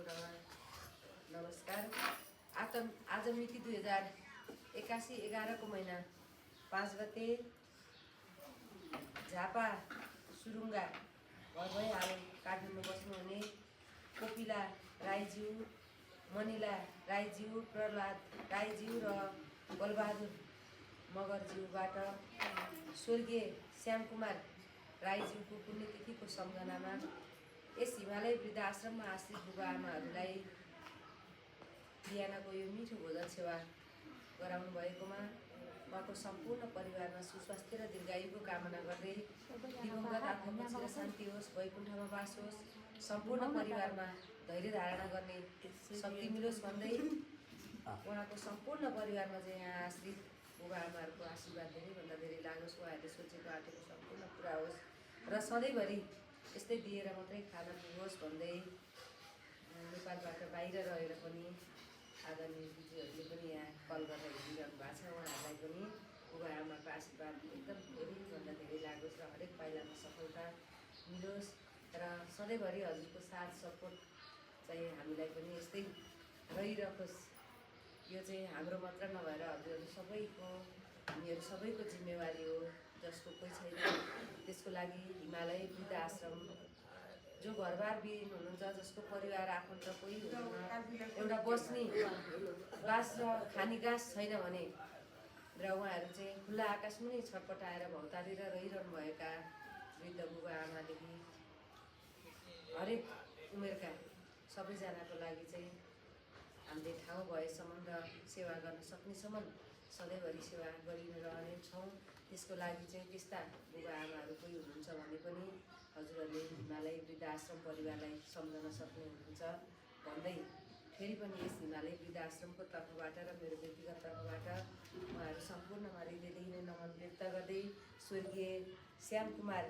सम्पूर्णमा नमस्कार। आज मिति 2081 11 महिना 5 गते झापा सुरुङ्गा घर भइहाले काठमाडौँ बस्नुहुने कोपिला राईज्यू, मनिला राईज्यू, प्रहलाद राईज्यू र बलबहादुर मगरज्यूबाट स्वर्गीय श्यामकुमार राईज्यूको पुण्यतिथिको सम्झनामा यस हिमालय वृद्धाश्रममा आश्रित बुबाआमाहरूलाई बिहानको यो मिठो भोजन सेवा गराउनु भएकोमा उहाँको सम्पूर्ण परिवारमा सुस्वास्थ्य र दीर्घायुको कामना गर्दै दिवंगत आत्माको चिर शान्ति होस्, वैकुण्ठमा वास होस्, सम्पूर्ण परिवारमा धैर्य धारणा गर्ने शक्ति मिलोस् भन्दै उहाँको सम्पूर्ण परिवारमा चाहिँ यहाँ आश्रित बुबाआमाहरूको आशीर्वाद धेरैभन्दा धेरै लागोस्, उहाँहरूले सोचेको आँटेको सम्पूर्ण पुरा होस् र सधैँभरि यस्तै दिएर मात्रै खान पुगोस् भन्दै नेपालबाट बाहिर रहेर पनि आदरणीय दिदीहरूले पनि यहाँ कल गरेर हेरिरहनु भएको छ। उहाँहरूलाई पनि बुबाआमाको आशीर्वाद एकदम धेरैभन्दा धेरै लागोस् र हरेक पाइलामा सफलता मिलोस् र सधैँभरि हजुरको साथ सपोर्ट चाहिँ हामीलाई पनि यस्तै रहिरहोस्। यो चाहिँ हाम्रो मात्र नभएर हजुरहरू सबैको, हामीहरू सबैको जिम्मेवारी हो। जसको कोही छैन त्यसको लागि हिमालय वृद्धाश्रम, जो घरबार विहीन हुनुहुन्छ, जसको परिवार आफन्त कोही हुँदैन, एउटा बस्ने बास र खाने गाँस छैन भने र उहाँहरू चाहिँ खुल्ला आकाशमुनि छटपटाएर भौतारेर रहिरहनुभएका वृद्ध बुबाआमादेखि हरेक उमेरका सबैजनाको लागि चाहिँ हामीले ठाउँ भएसम्म र सेवा गर्न सक्नेसम्म सधैँभरि सेवा गरिरहने छौँ। त्यसको लागि चाहिँ त्यस्ता बुबाआमाहरू कोही हुनुहुन्छ भने पनि हजुरहरूले हिमालय वृद्धाश्रम परिवारलाई सम्झन सक्ने हुनुहुन्छ भन्दै फेरि पनि यस हिमालय वृद्धाश्रमको तर्फबाट र मेरो व्यक्तिगत तर्फबाट उहाँहरू सम्पूर्णमा हृदयदेखि नै नमन व्यक्त गर्दै स्वर्गीय श्यामकुमार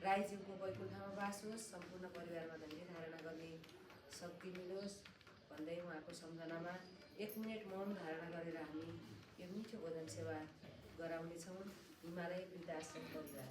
राईज्यूको वैकुण्ठमा वास होस्, सम्पूर्ण परिवारमा धैर्य धारणा गर्ने शक्ति मिलोस् भन्दै उहाँको सम्झनामा 1 मिनट मौन धारणा गरेर हामी यो मिठो भोजन सेवा गराउनेछौँ। हिमालय वृद्धाश्रम परिवार।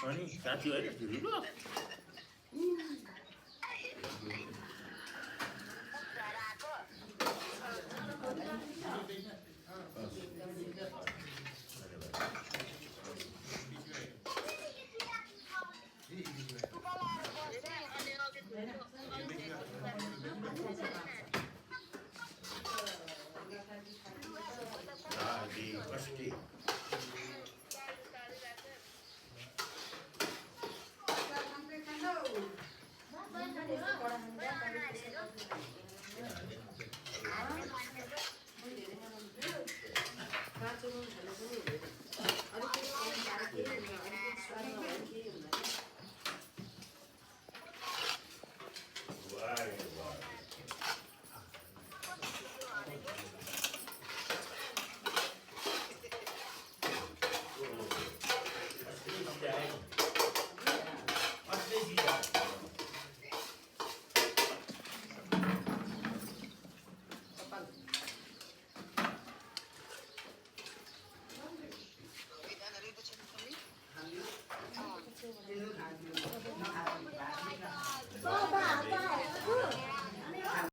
अनि साथी होइन